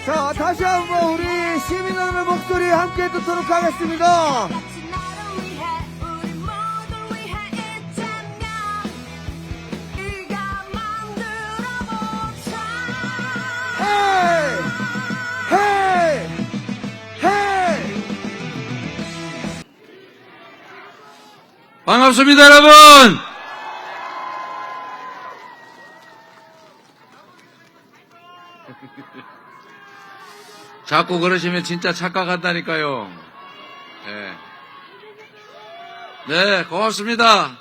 자, 다시 한번 우리 시민 여러분의 목소리 함께 듣도록 하겠습니다. 헤이! 헤이! 헤이! 반갑습니다, 여러분! 자꾸 그러시면 진짜 착각한다니까요. 네, 고맙습니다.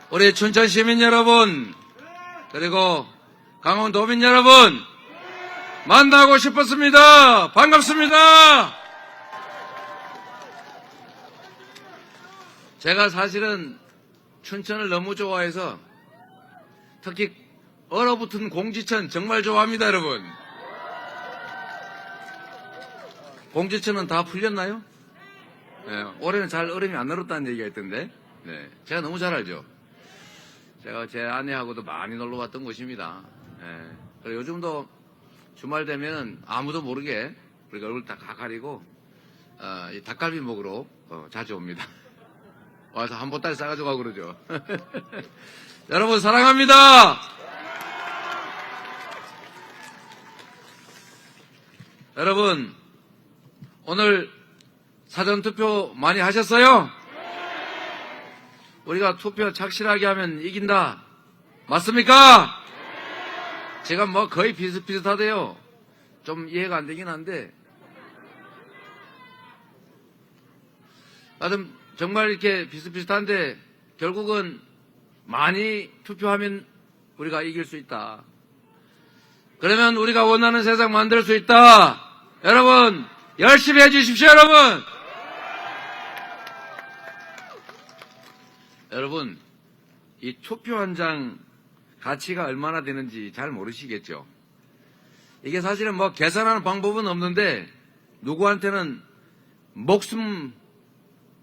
우리 춘천 시민 여러분, 그리고 강원도민 여러분, 만나고 싶었습니다. 반갑습니다. 제가 사실은 춘천을 너무 좋아해서 특히 얼어붙은 공지천 정말 좋아합니다, 여러분. 공지천은 다 풀렸나요? 네, 올해는 잘 얼음이 안 얼었다는 얘기가 있던데. 네, 제가 너무 잘 알죠. 제가 제 아내하고도 많이 놀러 왔던 곳입니다. 네, 그리고 요즘도 주말 되면 아무도 모르게 우리가 얼굴 다 가리고 이 닭갈비 먹으러 자주 옵니다. 와서 한 보따리 싸가지고 가고 그러죠. 여러분 사랑합니다. 여러분 오늘 사전투표 많이 하셨어요? 우리가 투표 착실하게 하면 이긴다. 맞습니까? 제가 뭐 거의 비슷비슷하대요. 좀 이해가 안 되긴 한데 하여튼 정말 이렇게 비슷비슷한데 결국은 많이 투표하면 우리가 이길 수 있다. 그러면 우리가 원하는 세상 만들 수 있다. 여러분 열심히 해주십시오. 여러분 이 투표 한 장 가치가 얼마나 되는지 잘 모르시겠죠. 이게 사실은 뭐 계산하는 방법은 없는데 누구한테는 목숨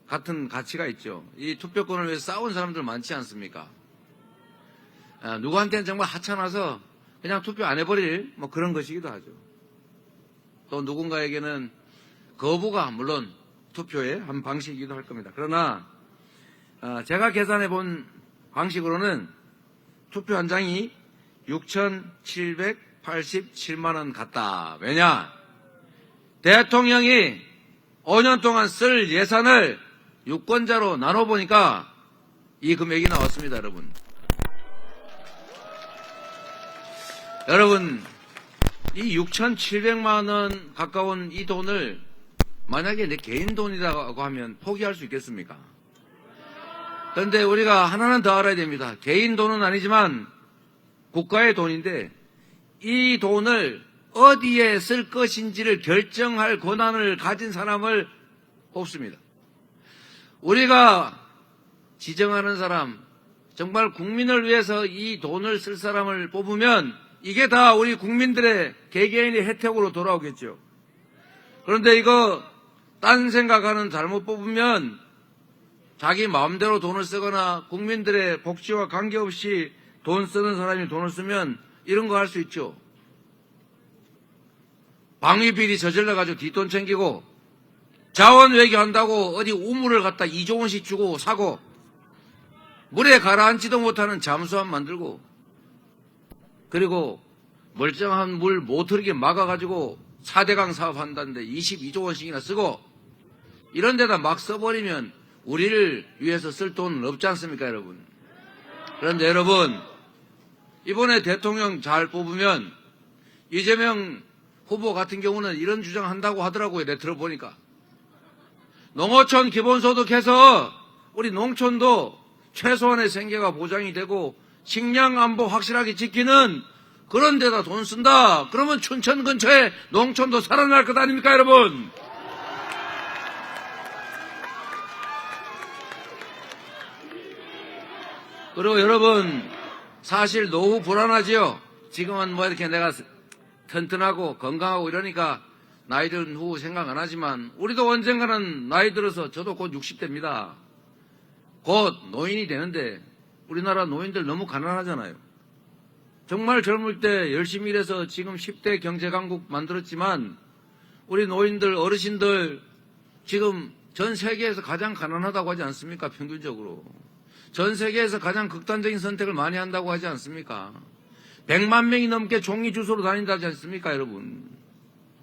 같은 가치가 있죠. 이 투표권을 위해서 싸운 사람들 많지 않습니까? 누구한테는 정말 하찮아서 그냥 투표 안 해버릴 뭐 그런 것이기도 하죠. 또 누군가에게는 거부가 물론 투표의 한 방식이기도 할 겁니다. 그러나 제가 계산해 본 방식으로는 투표 한 장이 6,787만 원 같다. 왜냐? 대통령이 5년 동안 쓸 예산을 유권자로 나눠보니까 이 금액이 나왔습니다, 여러분. 여러분, 이 6,700만 원 가까운 이 돈을 만약에 내 개인 돈이라고 하면 포기할 수 있겠습니까? 그런데 우리가 하나는 더 알아야 됩니다. 개인 돈은 아니지만 국가의 돈인데 이 돈을 어디에 쓸 것인지를 결정할 권한을 가진 사람을 뽑습니다. 우리가 지정하는 사람, 정말 국민을 위해서 이 돈을 쓸 사람을 뽑으면 이게 다 우리 국민들의 개개인의 혜택으로 돌아오겠죠. 그런데 이거 딴 생각하는 잘못 뽑으면 자기 마음대로 돈을 쓰거나 국민들의 복지와 관계없이 돈 쓰는 사람이 돈을 쓰면 이런 거 할 수 있죠. 방위비리 저질러가지고 뒷돈 챙기고 자원 외교한다고 어디 우물을 갖다 2조 원씩 주고 사고 물에 가라앉지도 못하는 잠수함 만들고 그리고 멀쩡한 물 못 흐르게 막아가지고 4대강 사업한다는데 22조 원씩이나 쓰고 이런 데다 막 써버리면 우리를 위해서 쓸 돈은 없지 않습니까, 여러분? 그런데 여러분, 이번에 대통령 잘 뽑으면 이재명 후보 같은 경우는 이런 주장한다고 하더라고요. 내가 들어보니까. 농어촌 기본소득 해서 우리 농촌도 최소한의 생계가 보장이 되고 식량 안보 확실하게 지키는 그런 데다 돈 쓴다. 그러면 춘천 근처에 농촌도 살아날 것 아닙니까, 여러분? 그리고 여러분 사실 노후 불안하지요. 지금은 뭐 이렇게 내가 튼튼하고 건강하고 이러니까 나이 든 후 생각 안 하지만 우리도 언젠가는 나이 들어서 저도 곧 60대입니다. 곧 노인이 되는데 우리나라 노인들 너무 가난하잖아요. 정말 젊을 때 열심히 일해서 지금 10대 경제강국 만들었지만 우리 노인들, 어르신들 지금 전 세계에서 가장 가난하다고 하지 않습니까? 평균적으로. 전 세계에서 가장 극단적인 선택을 많이 한다고 하지 않습니까? 100만 명이 넘게 종이 주소로 다닌다지 않습니까, 여러분?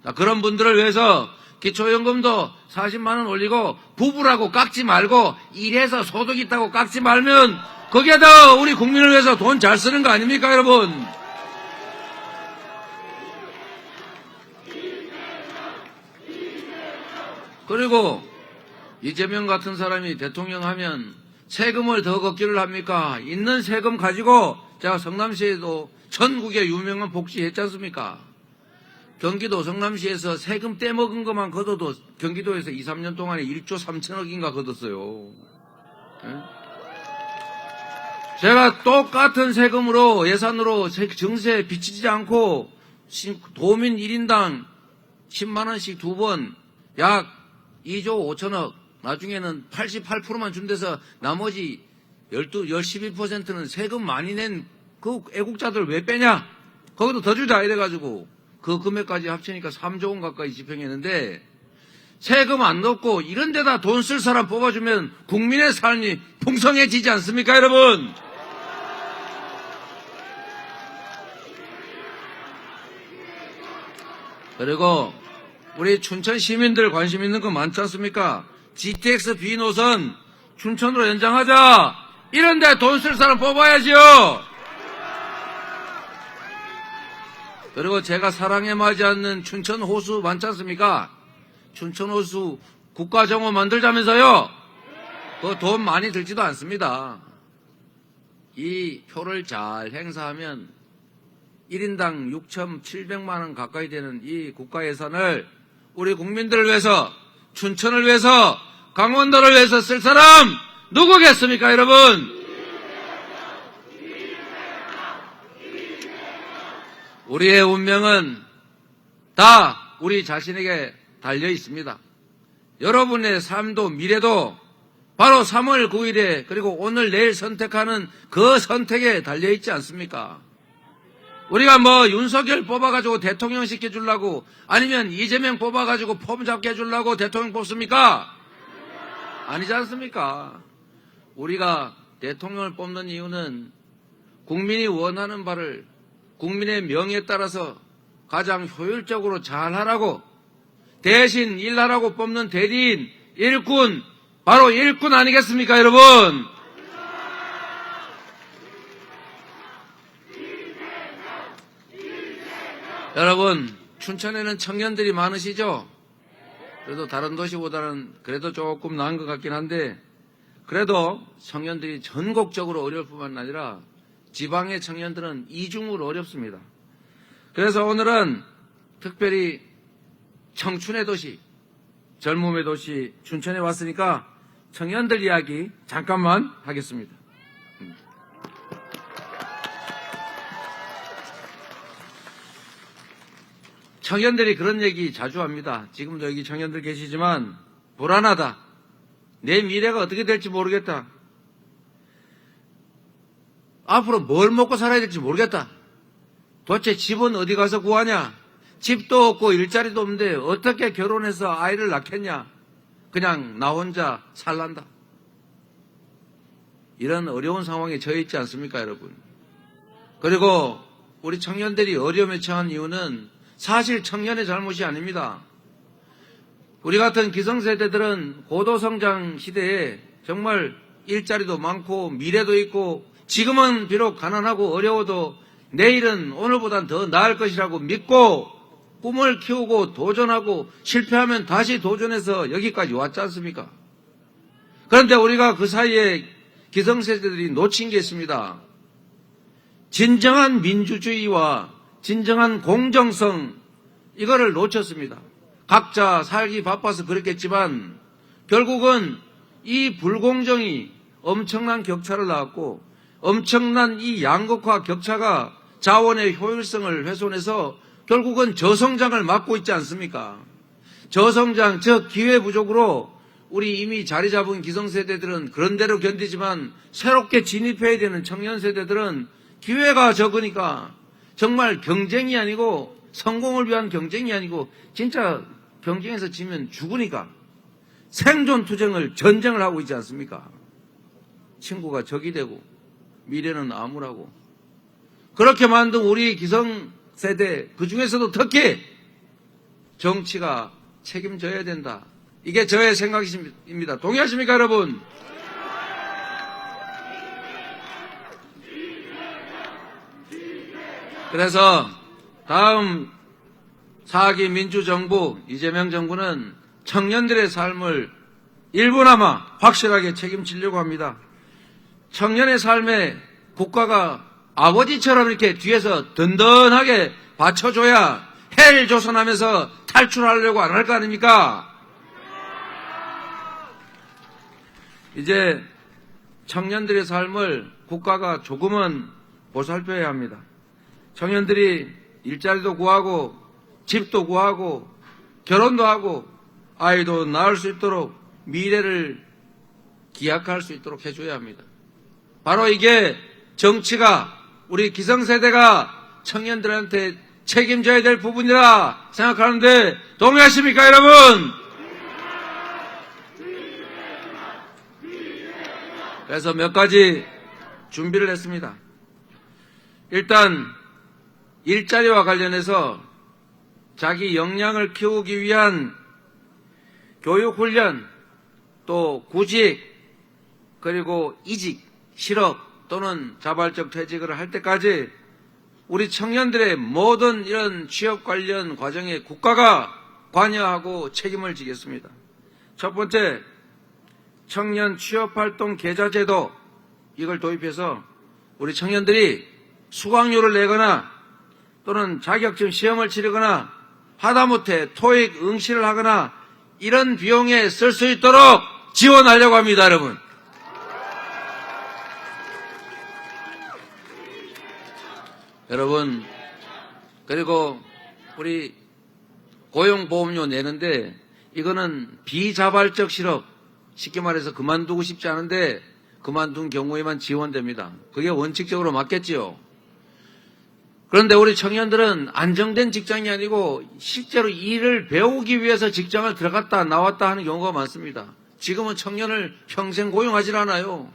자, 그런 분들을 위해서 기초연금도 40만 원 올리고 부부라고 깎지 말고 일해서 소득 있다고 깎지 말면 거기에다 우리 국민을 위해서 돈 잘 쓰는 거 아닙니까, 여러분? 그리고 이재명 같은 사람이 대통령 하면 세금을 더 걷기를 합니까? 있는 세금 가지고 제가 성남시에도 전국에 유명한 복지 했지 않습니까? 경기도 성남시에서 세금 떼먹은 것만 걷어도 경기도에서 2, 3년 동안에 1조 3천억인가 걷었어요. 네? 제가 똑같은 세금으로 예산으로 정세에 비치지 않고 도민 1인당 10만 원씩 2번 약 2조 5천억 나중에는 88%만 준 데서 나머지 12%는 세금 많이 낸 그 애국자들 왜 빼냐? 거기도 더 주자 이래가지고 그 금액까지 합치니까 3조 원 가까이 집행했는데 세금 안 넣고 이런 데다 돈 쓸 사람 뽑아주면 국민의 삶이 풍성해지지 않습니까, 여러분? 그리고 우리 춘천 시민들 관심 있는 거 많지 않습니까? GTX B 노선 춘천으로 연장하자. 이런 데 돈 쓸 사람 뽑아야지요. 그리고 제가 사랑에 맞지 않는 춘천 호수 많지 않습니까? 춘천 호수 국가정원 만들자면서요. 그 돈 많이 들지도 않습니다. 이 표를 잘 행사하면 1인당 6,700만 원 가까이 되는 이 국가 예산을 우리 국민들을 위해서, 춘천을 위해서, 강원도를 위해서 쓸 사람 누구겠습니까, 여러분? 우리의 운명은 다 우리 자신에게 달려 있습니다. 여러분의 삶도 미래도 바로 3월 9일에 그리고 오늘 내일 선택하는 그 선택에 달려 있지 않습니까? 우리가 뭐 윤석열 뽑아가지고 대통령 시켜주려고 아니면 이재명 뽑아가지고 폼 잡게 해주려고 대통령 뽑습니까? 아니지 않습니까? 우리가 대통령을 뽑는 이유는 국민이 원하는 바를 국민의 명예에 따라서 가장 효율적으로 잘하라고 대신 일하라고 뽑는 대리인, 일꾼, 바로 일꾼 아니겠습니까, 여러분? 여러분, 춘천에는 청년들이 많으시죠? 그래도 다른 도시보다는 그래도 조금 나은 것 같긴 한데 그래도 청년들이 전국적으로 어려울 뿐만 아니라 지방의 청년들은 이중으로 어렵습니다. 그래서 오늘은 특별히 청춘의 도시, 젊음의 도시 춘천에 왔으니까 청년들 이야기 잠깐만 하겠습니다. 청년들이 그런 얘기 자주 합니다. 지금도 여기 청년들 계시지만 불안하다. 내 미래가 어떻게 될지 모르겠다. 앞으로 뭘 먹고 살아야 될지 모르겠다. 도대체 집은 어디 가서 구하냐? 집도 없고 일자리도 없는데 어떻게 결혼해서 아이를 낳겠냐? 그냥 나 혼자 살란다. 이런 어려운 상황에 처해 있지 않습니까, 여러분? 그리고 우리 청년들이 어려움에 처한 이유는 사실 청년의 잘못이 아닙니다. 우리 같은 기성세대들은 고도성장 시대에 정말 일자리도 많고 미래도 있고 지금은 비록 가난하고 어려워도 내일은 오늘보단 더 나을 것이라고 믿고 꿈을 키우고 도전하고 실패하면 다시 도전해서 여기까지 왔지 않습니까? 그런데 우리가 그 사이에 기성세대들이 놓친 게 있습니다. 진정한 민주주의와 진정한 공정성, 이거를 놓쳤습니다. 각자 살기 바빠서 그랬겠지만 결국은 이 불공정이 엄청난 격차를 낳았고 엄청난 이 양극화 격차가 자원의 효율성을 훼손해서 결국은 저성장을 막고 있지 않습니까? 저성장, 즉 기회 부족으로 우리 이미 자리 잡은 기성세대들은 그런 대로 견디지만 새롭게 진입해야 되는 청년 세대들은 기회가 적으니까 정말 경쟁이 아니고 성공을 위한 경쟁이 아니고 진짜 경쟁에서 지면 죽으니까 생존 투쟁을 전쟁을 하고 있지 않습니까? 친구가 적이 되고 미래는 암울하고 그렇게 만든 우리 기성세대 그중에서도 특히 정치가 책임져야 된다. 이게 저의 생각입니다. 동의하십니까 여러분? 그래서 다음 4기 민주정부 이재명 정부는 청년들의 삶을 일부나마 확실하게 책임지려고 합니다. 청년의 삶에 국가가 아버지처럼 이렇게 뒤에서 든든하게 받쳐줘야 헬조선하면서 탈출하려고 안 할 거 아닙니까? 이제 청년들의 삶을 국가가 조금은 보살펴야 합니다. 청년들이 일자리도 구하고 집도 구하고 결혼도 하고 아이도 낳을 수 있도록 미래를 기약할 수 있도록 해줘야 합니다. 바로 이게 정치가 우리 기성세대가 청년들한테 책임져야 될 부분이라 생각하는데 동의하십니까 여러분? 그래서 몇 가지 준비를 했습니다. 일단 일자리와 관련해서 자기 역량을 키우기 위한 교육훈련, 또 구직, 그리고 이직, 실업 또는 자발적 퇴직을 할 때까지 우리 청년들의 모든 이런 취업 관련 과정에 국가가 관여하고 책임을 지겠습니다. 첫 번째, 청년 취업활동 계좌제도 이걸 도입해서 우리 청년들이 수강료를 내거나 또는 자격증 시험을 치르거나 하다못해 토익 응시를 하거나 이런 비용에 쓸 수 있도록 지원하려고 합니다, 여러분. 여러분, 그리고 우리 고용보험료 내는데 이거는 비자발적 실업, 쉽게 말해서 그만두고 싶지 않은데 그만둔 경우에만 지원됩니다. 그게 원칙적으로 맞겠지요. 그런데 우리 청년들은 안정된 직장이 아니고 실제로 일을 배우기 위해서 직장을 들어갔다 나왔다 하는 경우가 많습니다. 지금은 청년을 평생 고용하질 않아요.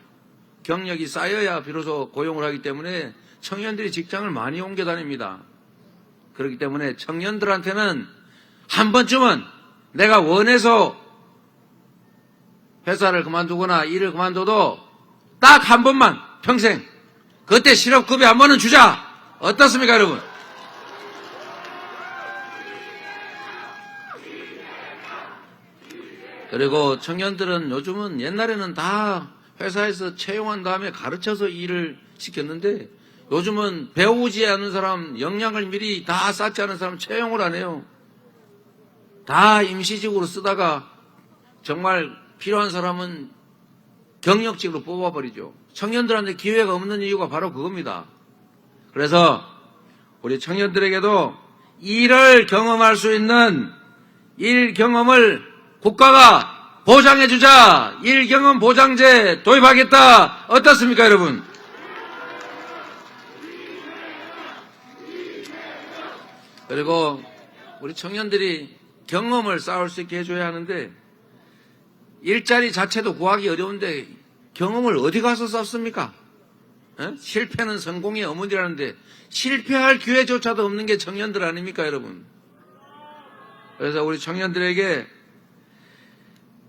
경력이 쌓여야 비로소 고용을 하기 때문에 청년들이 직장을 많이 옮겨 다닙니다. 그렇기 때문에 청년들한테는 한 번쯤은 내가 원해서 회사를 그만두거나 일을 그만둬도 딱 한 번만 평생 그때 실업급여 한 번은 주자. 어떻습니까 여러분? 그리고 청년들은 요즘은 옛날에는 다 회사에서 채용한 다음에 가르쳐서 일을 시켰는데 요즘은 배우지 않은 사람, 역량을 미리 다 쌓지 않은 사람 채용을 안 해요. 다 임시직으로 쓰다가 정말 필요한 사람은 경력직으로 뽑아버리죠. 청년들한테 기회가 없는 이유가 바로 그겁니다. 그래서 우리 청년들에게도 일을 경험할 수 있는 일 경험을 국가가 보장해주자. 일 경험 보장제 도입하겠다. 어떻습니까 여러분? 그리고 우리 청년들이 경험을 쌓을 수 있게 해줘야 하는데 일자리 자체도 구하기 어려운데 경험을 어디 가서 쌓습니까? 실패는 성공의 어머니라는데 실패할 기회조차도 없는 게 청년들 아닙니까 여러분? 그래서 우리 청년들에게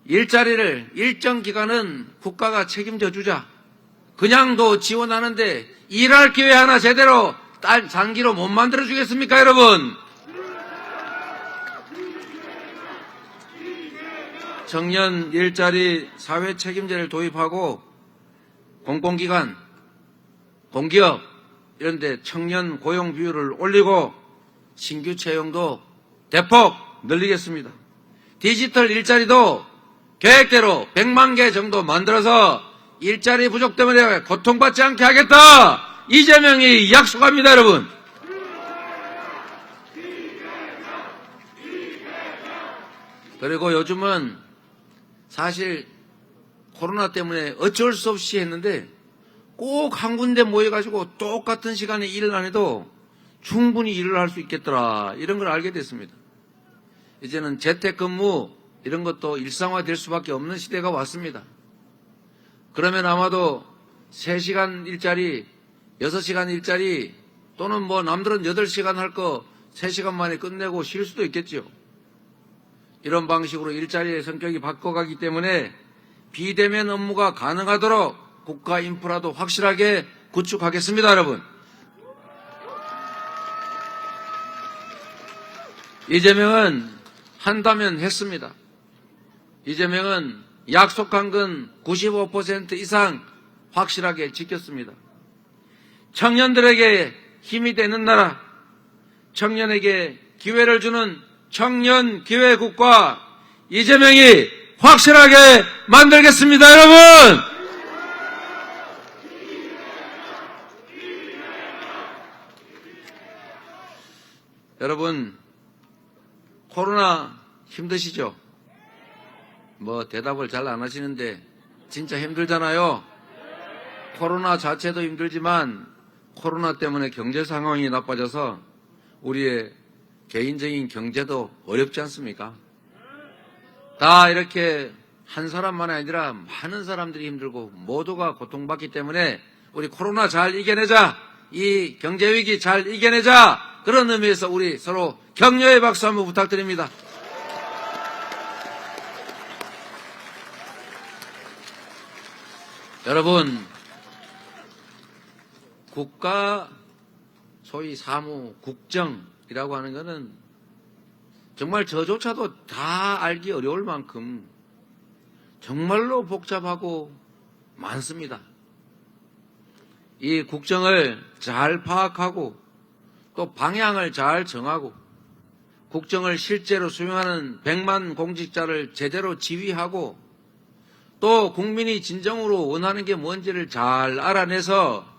일자리를 일정 기간은 국가가 책임져 주자. 그냥도 지원하는데 일할 기회 하나 제대로 단기로 못 만들어 주겠습니까 여러분? 청년 일자리 사회 책임제를 도입하고 공공기관, 공기업 이런 데 청년 고용 비율을 올리고 신규 채용도 대폭 늘리겠습니다. 디지털 일자리도 계획대로 100만 개 정도 만들어서 일자리 부족 때문에 고통받지 않게 하겠다. 이재명이 약속합니다, 여러분. 그리고 요즘은 사실 코로나 때문에 어쩔 수 없이 했는데 꼭 한 군데 모여가지고 똑같은 시간에 일을 안 해도 충분히 일을 할 수 있겠더라, 이런 걸 알게 됐습니다. 이제는 재택근무 이런 것도 일상화될 수밖에 없는 시대가 왔습니다. 그러면 아마도 3시간 일자리, 6시간 일자리, 또는 뭐 남들은 8시간 할 거 3시간 만에 끝내고 쉴 수도 있겠죠. 이런 방식으로 일자리의 성격이 바꿔가기 때문에 비대면 업무가 가능하도록 국가 인프라도 확실하게 구축하겠습니다, 여러분. 이재명은 한다면 했습니다. 이재명은 약속한 건 95% 이상 확실하게 지켰습니다. 청년들에게 힘이 되는 나라, 청년에게 기회를 주는 청년기회국가 이재명이 확실하게 만들겠습니다, 여러분! 여러분, 코로나 힘드시죠? 뭐 대답을 잘 안 하시는데 진짜 힘들잖아요. 코로나 자체도 힘들지만 코로나 때문에 경제 상황이 나빠져서 우리의 개인적인 경제도 어렵지 않습니까? 다 이렇게 한 사람만이 아니라 많은 사람들이 힘들고 모두가 고통받기 때문에 우리 코로나 잘 이겨내자, 이 경제위기 잘 이겨내자, 그런 의미에서 우리 서로 격려의 박수 한번 부탁드립니다. 여러분, 국가 소위 사무, 국정이라고 하는 것은 정말 저조차도 다 알기 어려울 만큼 정말로 복잡하고 많습니다. 이 국정을 잘 파악하고 또 방향을 잘 정하고 국정을 실제로 수행하는 100만 공직자를 제대로 지휘하고 또 국민이 진정으로 원하는 게 뭔지를 잘 알아내서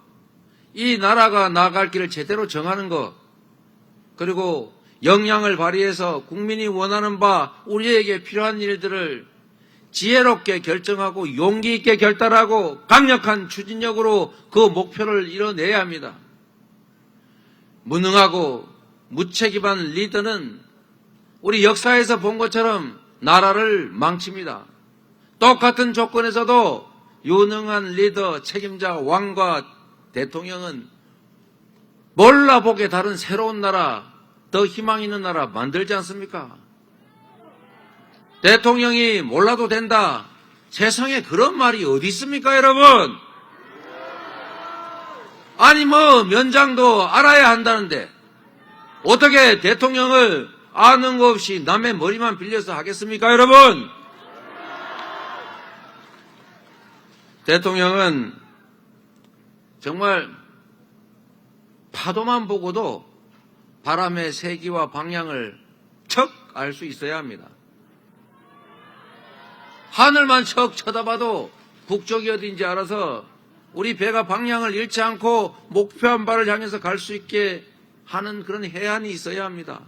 이 나라가 나아갈 길을 제대로 정하는 것, 그리고 역량을 발휘해서 국민이 원하는 바 우리에게 필요한 일들을 지혜롭게 결정하고 용기 있게 결단하고 강력한 추진력으로 그 목표를 이뤄내야 합니다. 무능하고 무책임한 리더는 우리 역사에서 본 것처럼 나라를 망칩니다. 똑같은 조건에서도 유능한 리더, 책임자, 왕과 대통령은 몰라보게 다른 새로운 나라, 더 희망 있는 나라 만들지 않습니까? 대통령이 몰라도 된다. 세상에 그런 말이 어디 있습니까, 여러분? 아니 뭐 면장도 알아야 한다는데 어떻게 대통령을 아는 거 없이 남의 머리만 빌려서 하겠습니까, 여러분? 대통령은 정말 파도만 보고도 바람의 세기와 방향을 척 알 수 있어야 합니다. 하늘만 척 쳐다봐도 북쪽이 어딘지 알아서 우리 배가 방향을 잃지 않고 목표한 바를 향해서 갈 수 있게 하는 그런 해안이 있어야 합니다.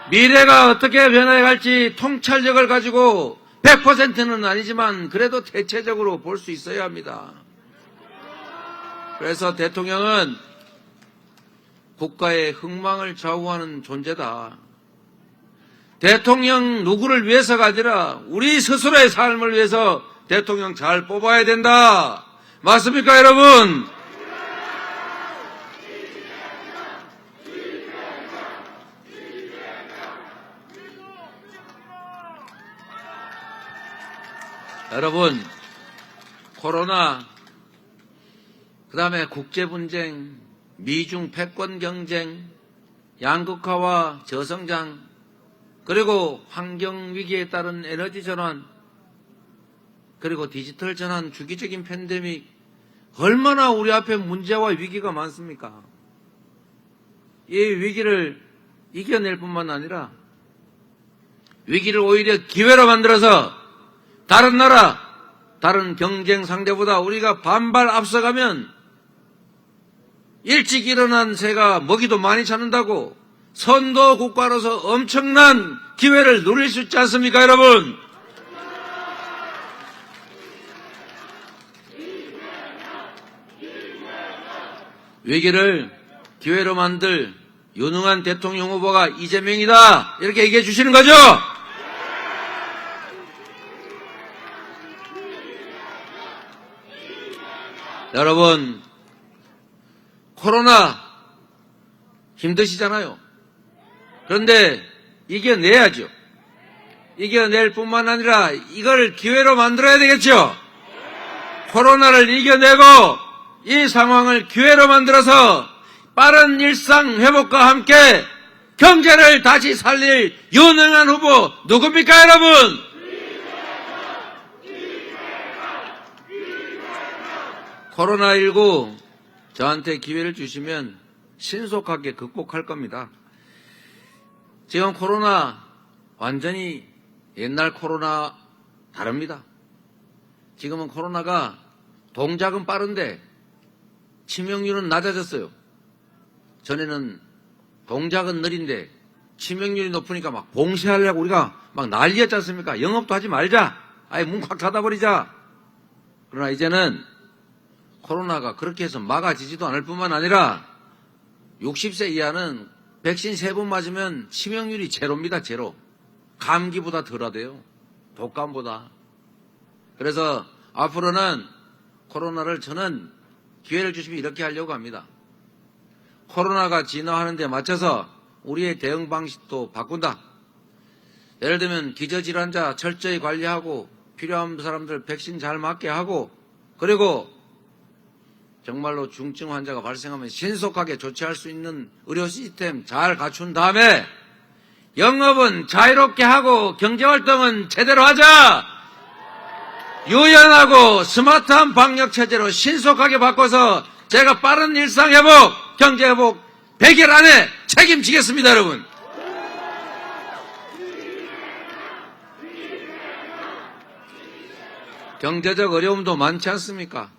미래가 어떻게 변해 갈지 통찰력을 가지고 100%는 아니지만 그래도 대체적으로 볼 수 있어야 합니다. 그래서 대통령은 국가의 흥망을 좌우하는 존재다. 대통령 누구를 위해서가 아니라 우리 스스로의 삶을 위해서 대통령 잘 뽑아야 된다. 맞습니까, 여러분? 여러분, 코로나, 그 다음에 국제분쟁, 미중 패권 경쟁, 양극화와 저성장, 그리고 환경위기에 따른 에너지 전환, 그리고 디지털 전환, 주기적인 팬데믹, 얼마나 우리 앞에 문제와 위기가 많습니까? 이 위기를 이겨낼 뿐만 아니라 위기를 오히려 기회로 만들어서 다른 나라, 다른 경쟁 상대보다 우리가 반발 앞서가면 일찍 일어난 새가 먹이도 많이 찾는다고 선도 국가로서 엄청난 기회를 누릴 수 있지 않습니까, 여러분? 위기를 기회로 만들 유능한 대통령 후보가 이재명이다. 이렇게 얘기해 주시는 거죠? 여러분, 코로나 힘드시잖아요. 그런데 이겨내야죠. 이겨낼 뿐만 아니라 이걸 기회로 만들어야 되겠죠. 코로나를 이겨내고 이 상황을 기회로 만들어서 빠른 일상 회복과 함께 경제를 다시 살릴 유능한 후보 누굽니까, 여러분? 코로나19 저한테 기회를 주시면 신속하게 극복할 겁니다. 지금 코로나 완전히 옛날 코로나 다릅니다. 지금은 코로나가 동작은 빠른데 치명률은 낮아졌어요. 전에는 동작은 느린데 치명률이 높으니까 막 봉쇄하려고 우리가 막 난리였지 않습니까? 영업도 하지 말자. 아예 문 콱 닫아버리자. 그러나 이제는 코로나가 그렇게 해서 막아지지도 않을 뿐만 아니라 60세 이하는 백신 3번 맞으면 치명률이 제로입니다. 제로. 감기보다 덜하대요. 독감보다. 그래서 앞으로는 코로나를 저는 기회를 주시면 이렇게 하려고 합니다. 코로나가 진화하는 데 맞춰서 우리의 대응 방식도 바꾼다. 예를 들면 기저질환자 철저히 관리하고 필요한 사람들 백신 잘 맞게 하고 그리고 정말로 중증 환자가 발생하면 신속하게 조치할 수 있는 의료 시스템 잘 갖춘 다음에 영업은 자유롭게 하고 경제활동은 제대로 하자. 유연하고 스마트한 방역체제로 신속하게 바꿔서 제가 빠른 일상회복, 경제회복 100일 안에 책임지겠습니다, 여러분. 경제적 어려움도 많지 않습니까?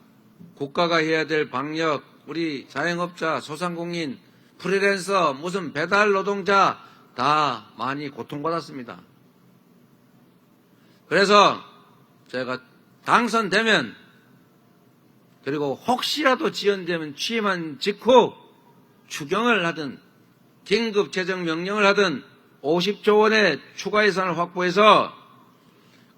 국가가 해야 될 방역, 우리 자영업자, 소상공인, 프리랜서, 무슨 배달 노동자 다 많이 고통받았습니다. 그래서 제가 당선되면 그리고 혹시라도 지연되면 취임한 직후 추경을 하든 긴급 재정 명령을 하든 50조 원의 추가 예산을 확보해서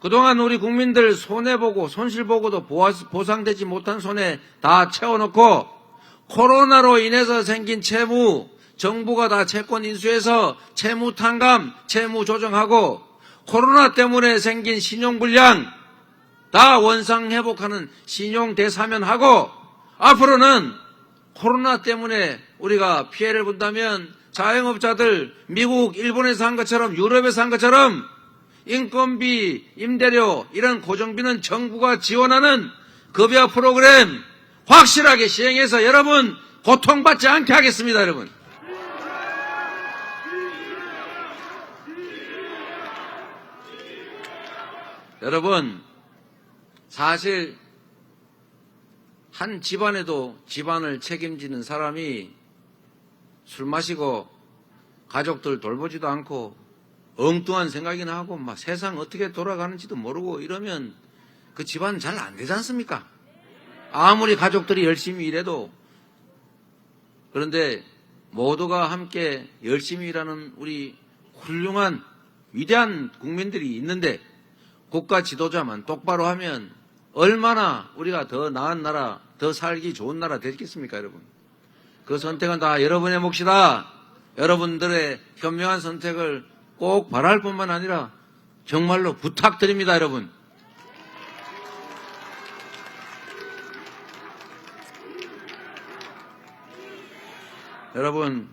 그동안 우리 국민들 손해보고 손실보고도 보상되지 못한 손해 다 채워놓고 코로나로 인해서 생긴 채무 정부가 다 채권 인수해서 채무 탕감, 채무 조정하고 코로나 때문에 생긴 신용불량 다 원상 회복하는 신용 대사면하고 앞으로는 코로나 때문에 우리가 피해를 본다면 자영업자들 미국, 일본에서 한 것처럼 유럽에서 한 것처럼 인건비, 임대료 이런 고정비는 정부가 지원하는 급여 프로그램 확실하게 시행해서 여러분 고통받지 않게 하겠습니다, 여러분. 여러분, 사실 한 집안에도 집안을 책임지는 사람이 술 마시고 가족들 돌보지도 않고 엉뚱한 생각이나 하고 막 세상 어떻게 돌아가는지도 모르고 이러면 그 집안 잘 안 되지 않습니까? 아무리 가족들이 열심히 일해도. 그런데 모두가 함께 열심히 일하는 우리 훌륭한 위대한 국민들이 있는데 국가 지도자만 똑바로 하면 얼마나 우리가 더 나은 나라, 더 살기 좋은 나라 되겠습니까, 여러분? 그 선택은 다 여러분의 몫이다. 여러분들의 현명한 선택을 꼭 바랄 뿐만 아니라 정말로 부탁드립니다, 여러분. 여러분,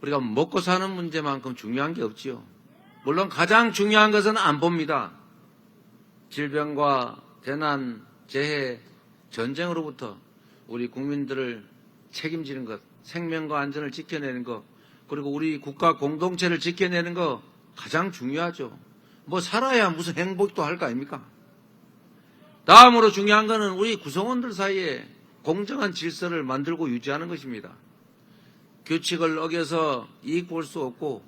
우리가 먹고 사는 문제만큼 중요한 게 없지요. 물론 가장 중요한 것은 안보입니다. 질병과 재난, 재해, 전쟁으로부터 우리 국민들을 책임지는 것, 생명과 안전을 지켜내는 것, 그리고 우리 국가 공동체를 지켜내는 거 가장 중요하죠. 뭐 살아야 무슨 행복도 할 거 아닙니까? 다음으로 중요한 것은 우리 구성원들 사이에 공정한 질서를 만들고 유지하는 것입니다. 규칙을 어겨서 이익 볼 수 없고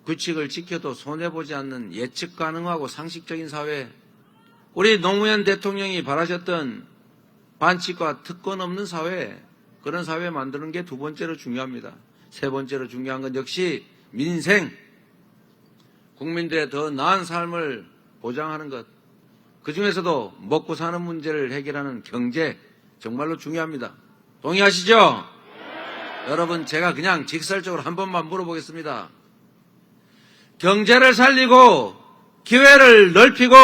규칙을 지켜도 손해보지 않는 예측 가능하고 상식적인 사회, 우리 노무현 대통령이 바라셨던 반칙과 특권 없는 사회, 그런 사회 만드는 게 두 번째로 중요합니다. 세 번째로 중요한 건 역시 민생, 국민들의 더 나은 삶을 보장하는 것. 그중에서도 먹고 사는 문제를 해결하는 경제, 정말로 중요합니다. 동의하시죠? 여러분, 제가 그냥 직설적으로 한 번만 물어보겠습니다. 경제를 살리고 기회를 넓히고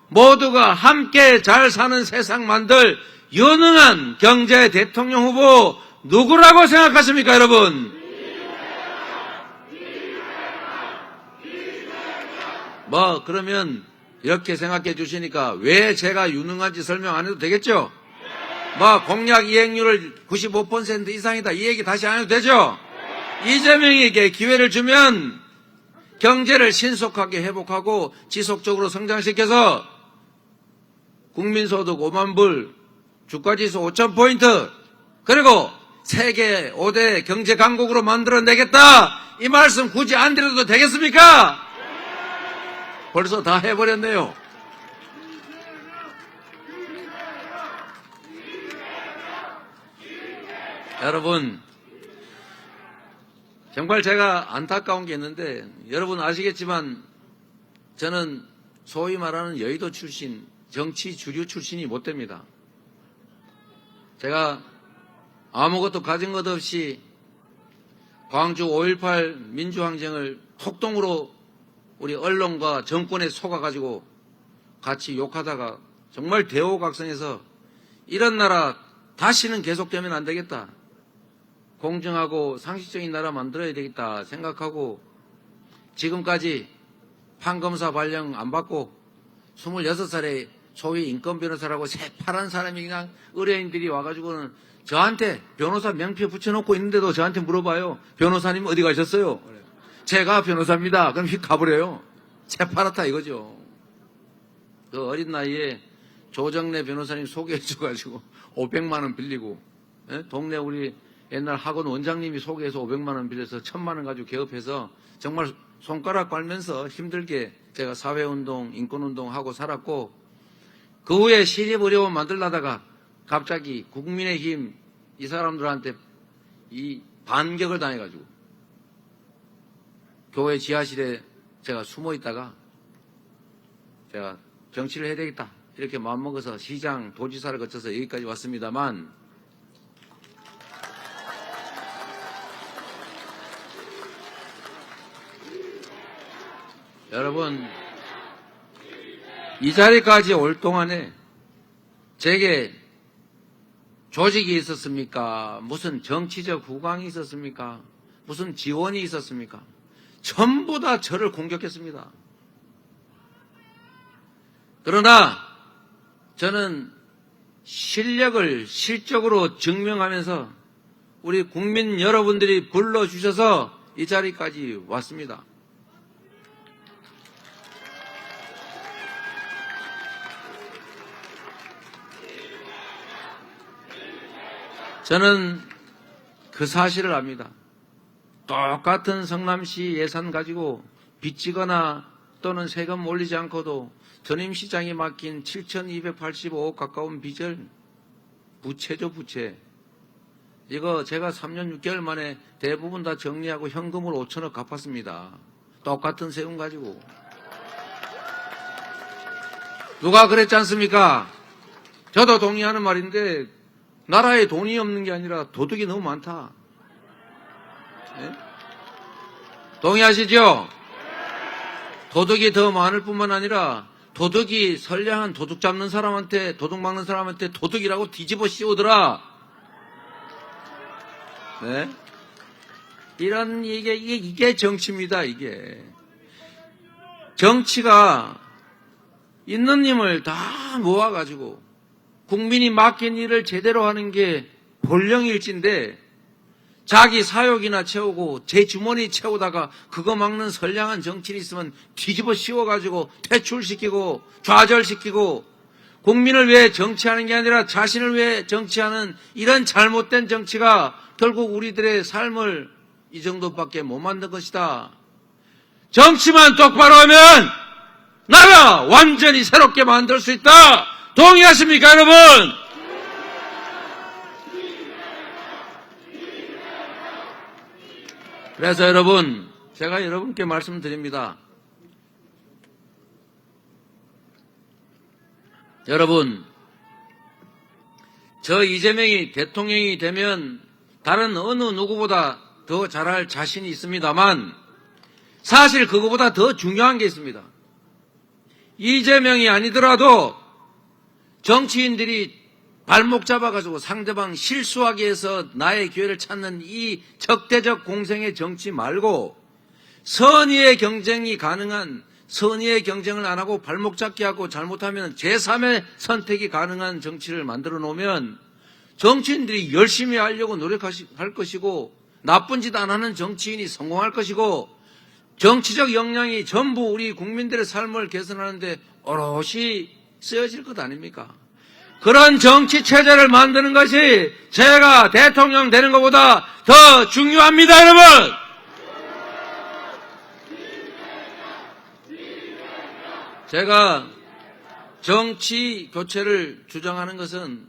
모두가 함께 잘 사는 세상 만들 유능한 경제 대통령 후보 누구라고 생각하십니까, 여러분? 그러면 이렇게 생각해 주시니까 왜 제가 유능한지 설명 안 해도 되겠죠? 공약 이행률을 95% 이상이다. 이 얘기 다시 안 해도 되죠? 이재명에게 기회를 주면 경제를 신속하게 회복하고 지속적으로 성장시켜서 국민소득 5만 불, 주가지수 5,000포인트, 그리고 세계 5대 경제 강국으로 만들어내겠다. 이 말씀 굳이 안 드려도 되겠습니까? 벌써 다 해버렸네요. 여러분, 정말 제가 안타까운 게 있는데, 여러분 아시겠지만 저는 소위 말하는 여의도 출신, 정치 주류 출신이 못 됩니다. 제가 아무것도 가진 것 없이 광주 5.18 민주항쟁을 폭동으로 우리 언론과 정권에 속아가지고 같이 욕하다가 정말 대호각성해서 이런 나라 다시는 계속되면 안 되겠다. 공정하고 상식적인 나라 만들어야 되겠다 생각하고 지금까지 판검사 발령 안 받고 26살에 소위 인권 변호사라고 새파란 사람이 그냥 의뢰인들이 와가지고는 저한테 변호사 명표 붙여놓고 있는데도 저한테 물어봐요. 변호사님 어디 가셨어요? 제가 변호사입니다. 그럼 휙 가버려요. 새파랗다 이거죠. 그 어린 나이에 조정래 변호사님 소개해줘가지고 500만 원 빌리고, 동네 우리 옛날 학원 원장님이 소개해서 500만 원 빌려서 1,000만 원 가지고 개업해서 정말 손가락 빨면서 힘들게 제가 사회운동, 인권운동 하고 살았고, 그 후에 시립의료원 만들려다가 갑자기 국민의힘 이 사람들한테 이 반격을 당해가지고 교회 지하실에 제가 숨어 있다가 제가 정치를 해야 되겠다 이렇게 마음먹어서 시장, 도지사를 거쳐서 여기까지 왔습니다만, 여러분, 이 자리까지 올 동안에 제게 조직이 있었습니까? 무슨 정치적 후광이 있었습니까? 무슨 지원이 있었습니까? 전부 다 저를 공격했습니다. 그러나 저는 실력을 실적으로 증명하면서 우리 국민 여러분들이 불러주셔서 이 자리까지 왔습니다. 저는 그 사실을 압니다. 똑같은 성남시 예산 가지고 빚지거나 또는 세금 올리지 않고도 전임시장이 맡긴 7,285억 가까운 빚을 부채죠, 부채. 이거 제가 3년 6개월 만에 대부분 다 정리하고 현금으로 5천억 갚았습니다. 똑같은 세금 가지고. 누가 그랬지 않습니까? 저도 동의하는 말인데 나라에 돈이 없는 게 아니라 도둑이 너무 많다. 네? 동의하시죠? 도둑이 더 많을 뿐만 아니라 도둑이 선량한 도둑 잡는 사람한테, 도둑 막는 사람한테 도둑이라고 뒤집어 씌우더라. 네? 이게 정치입니다, 이게. 정치가 있는 힘을 다 모아가지고 국민이 맡긴 일을 제대로 하는 게 본령일진데 자기 사욕이나 채우고 제 주머니 채우다가 그거 막는 선량한 정치인이 있으면 뒤집어 씌워가지고 퇴출시키고 좌절시키고 국민을 위해 정치하는 게 아니라 자신을 위해 정치하는 이런 잘못된 정치가 결국 우리들의 삶을 이 정도밖에 못 만든 것이다. 정치만 똑바로 하면 나라 완전히 새롭게 만들 수 있다. 동의하십니까, 여러분? 그래서 여러분, 제가 여러분께 말씀드립니다. 여러분, 저 이재명이 대통령이 되면 다른 어느 누구보다 더 잘할 자신이 있습니다만 사실 그거보다 더 중요한 게 있습니다. 이재명이 아니더라도 정치인들이 발목 잡아가지고 상대방 실수하게 해서 나의 기회를 찾는 이 적대적 공생의 정치 말고 선의의 경쟁이 가능한, 선의의 경쟁을 안 하고 발목 잡기 하고 잘못하면 제3의 선택이 가능한 정치를 만들어 놓으면 정치인들이 열심히 하려고 노력할 것이고 나쁜 짓 안 하는 정치인이 성공할 것이고 정치적 역량이 전부 우리 국민들의 삶을 개선하는데 오롯이 쓰여질 것 아닙니까? 그런 정치 체제를 만드는 것이 제가 대통령 되는 것보다 더 중요합니다, 여러분! 제가 정치 교체를 주장하는 것은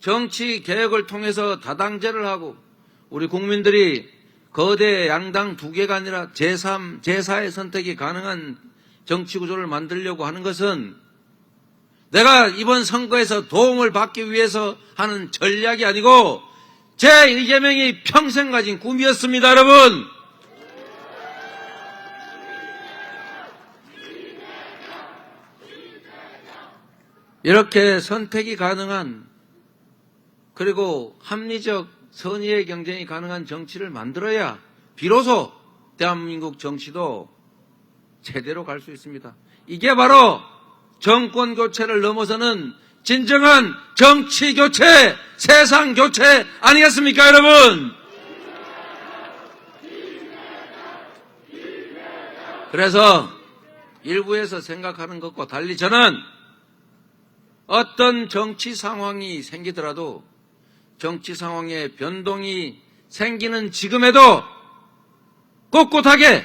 정치 개혁을 통해서 다당제를 하고 우리 국민들이 거대 양당 두 개가 아니라 제3, 제4의 선택이 가능한 정치 구조를 만들려고 하는 것은 내가 이번 선거에서 도움을 받기 위해서 하는 전략이 아니고 제 이재명이 평생 가진 꿈이었습니다, 여러분. 이렇게 선택이 가능한 그리고 합리적 선의의 경쟁이 가능한 정치를 만들어야 비로소 대한민국 정치도 제대로 갈 수 있습니다. 이게 바로 정권 교체를 넘어서는 진정한 정치 교체, 세상 교체 아니겠습니까, 여러분? 그래서 일부에서 생각하는 것과 달리 저는 어떤 정치 상황이 생기더라도 정치 상황에 변동이 생기는 지금에도 꼿꼿하게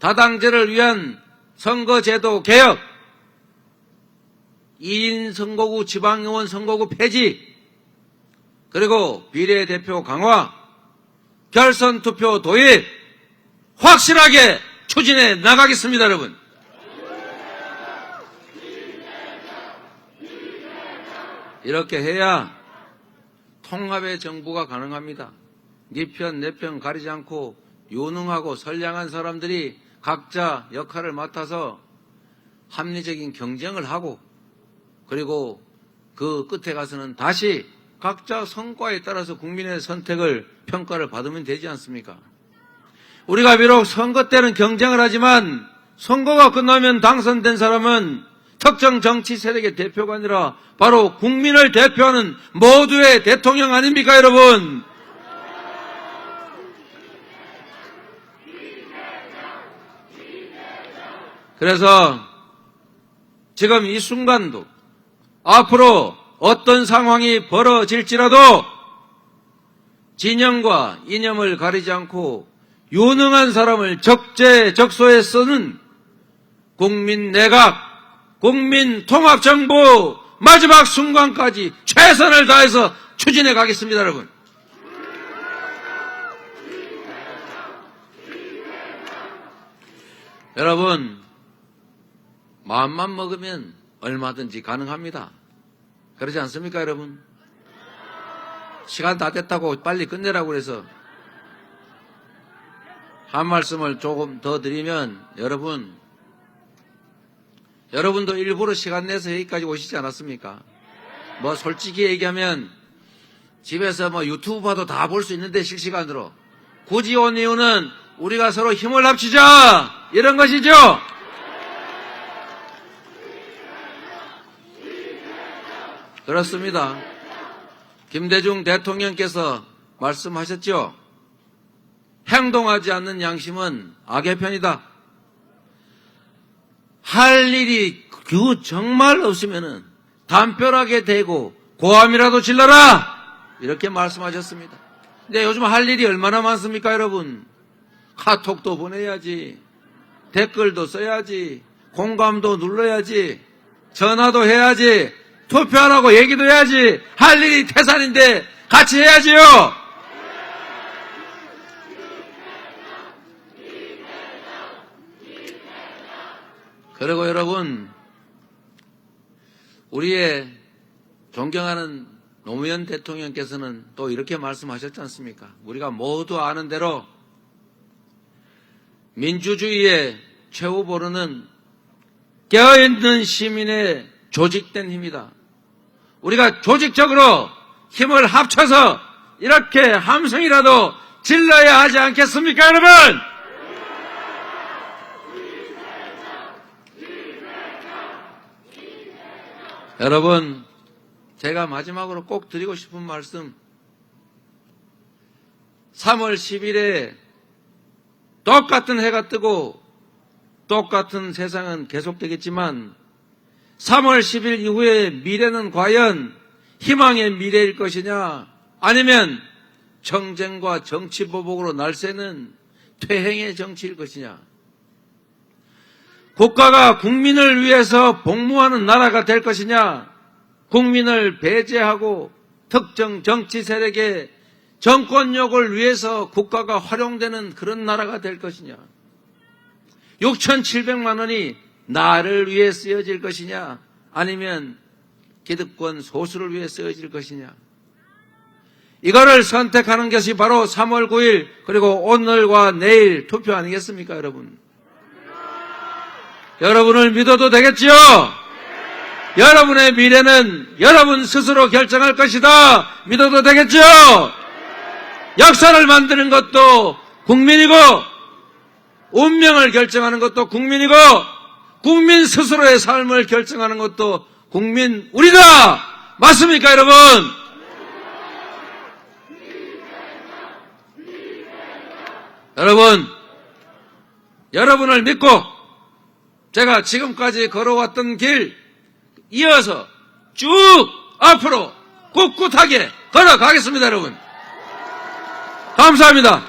다당제를 위한 선거제도 개혁, 2인 선거구 지방의원 선거구 폐지, 그리고 비례대표 강화, 결선투표 도입 확실하게 추진해 나가겠습니다, 여러분. 이렇게 해야 통합의 정부가 가능합니다. 네 편, 내 편 가리지 않고 유능하고 선량한 사람들이 각자 역할을 맡아서 합리적인 경쟁을 하고 그리고 그 끝에 가서는 다시 각자 성과에 따라서 국민의 선택을 평가를 받으면 되지 않습니까? 우리가 비록 선거 때는 경쟁을 하지만 선거가 끝나면 당선된 사람은 특정 정치 세력의 대표가 아니라 바로 국민을 대표하는 모두의 대통령 아닙니까, 여러분? 그래서 지금 이 순간도 앞으로 어떤 상황이 벌어질지라도 진영과 이념을 가리지 않고 유능한 사람을 적재적소에 쓰는 국민 내각, 국민 통합정부 마지막 순간까지 최선을 다해서 추진해 가겠습니다, 여러분. 여러분, 마음만 먹으면 얼마든지 가능합니다. 그러지 않습니까, 여러분? 시간 다 됐다고 빨리 끝내라고 그래서 한 말씀을 조금 더 드리면 여러분도 일부러 시간 내서 여기까지 오시지 않았습니까? 뭐 솔직히 얘기하면 집에서 뭐 유튜브 봐도 다 볼 수 있는데 실시간으로 굳이 온 이유는 우리가 서로 힘을 합치자 이런 것이죠. 그렇습니다. 김대중 대통령께서 말씀하셨죠. 행동하지 않는 양심은 악의 편이다. 할 일이 정말 없으면은 담벼락에 대고 고함이라도 질러라 이렇게 말씀하셨습니다. 근데 요즘 할 일이 얼마나 많습니까, 여러분? 카톡도 보내야지, 댓글도 써야지, 공감도 눌러야지, 전화도 해야지, 투표하라고 얘기도 해야지. 할 일이 태산인데 같이 해야지요. 그리고 여러분, 우리의 존경하는 노무현 대통령께서는 또 이렇게 말씀하셨지 않습니까? 우리가 모두 아는 대로 민주주의의 최후 보루는 깨어있는 시민의 조직된 힘이다. 우리가 조직적으로 힘을 합쳐서 이렇게 함성이라도 질러야 하지 않겠습니까, 여러분? 여러분, 제가 마지막으로 꼭 드리고 싶은 말씀, 3월 10일에 똑같은 해가 뜨고 똑같은 세상은 계속되겠지만 3월 10일 이후의 미래는 과연 희망의 미래일 것이냐, 아니면 정쟁과 정치보복으로 날새는 퇴행의 정치일 것이냐. 국가가 국민을 위해서 복무하는 나라가 될 것이냐, 국민을 배제하고 특정 정치 세력의 정권력을 위해서 국가가 활용되는 그런 나라가 될 것이냐, 6,700만 원이 나를 위해 쓰여질 것이냐, 아니면 기득권 소수를 위해 쓰여질 것이냐. 이거를 선택하는 것이 바로 3월 9일 그리고 오늘과 내일 투표 아니겠습니까, 여러분? 여러분을 믿어도 되겠지요? 여러분의 미래는 여러분 스스로 결정할 것이다. 믿어도 되겠지요? 역사를 만드는 것도 국민이고, 운명을 결정하는 것도 국민이고, 국민 스스로의 삶을 결정하는 것도 국민, 우리다! 맞습니까, 여러분? 여러분, 여러분을 믿고 제가 지금까지 걸어왔던 길 이어서 쭉 앞으로 꿋꿋하게 걸어가겠습니다, 여러분. 감사합니다.